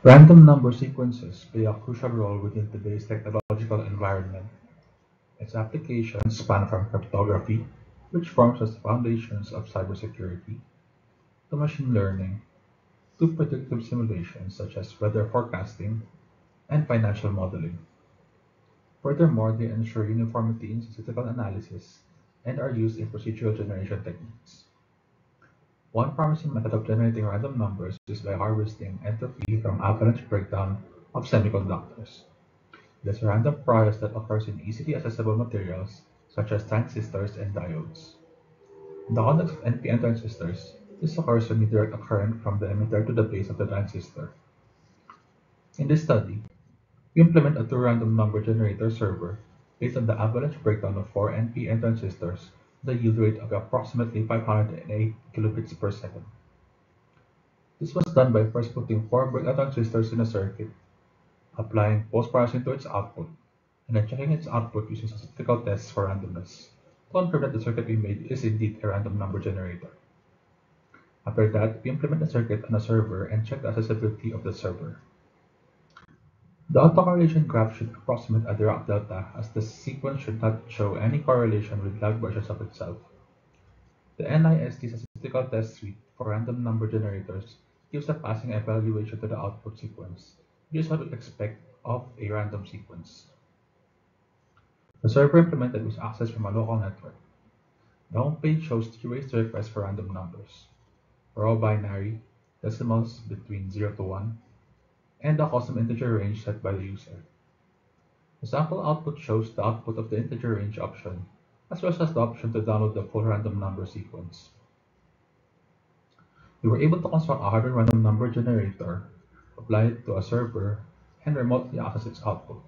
Random number sequences play a crucial role within today's technological environment. Its applications span from cryptography, which forms as the foundations of cybersecurity, to machine learning, to predictive simulations such as weather forecasting and financial modeling. Furthermore, they ensure uniformity in statistical analysis and are used in procedural generation techniques. One promising method of generating random numbers is by harvesting entropy from avalanche breakdown of semiconductors. It is a random process that occurs in easily accessible materials such as transistors and diodes. In the context of NPN transistors, this occurs when you direct a current from the emitter to the base of the transistor. In this study, we implement a two-random number generator server based on the avalanche breakdown of four NPN transistors with a yield rate of approximately 508 kilobits per second. This was done by first putting four breakout transistors in a circuit, applying post-processing to its output, and then checking its output using statistical tests for randomness to confirm that the circuit we made is indeed a random number generator. After that, we implement the circuit on a server and check the accessibility of the server. The autocorrelation graph should approximate a Dirac delta, as the sequence should not show any correlation with log versions of itself. The NIST statistical test suite for random number generators gives a passing evaluation to the output sequence, which is what we expect of a random sequence. The server implemented was accessed from a local network. The home page shows three ways to request for random numbers: raw binary, decimals between 0 to 1, and a custom integer range set by the user. The sample output shows the output of the integer range option, as well as the option to download the full random number sequence. We were able to construct a hardware random number generator, apply it to a server, and remotely access its output.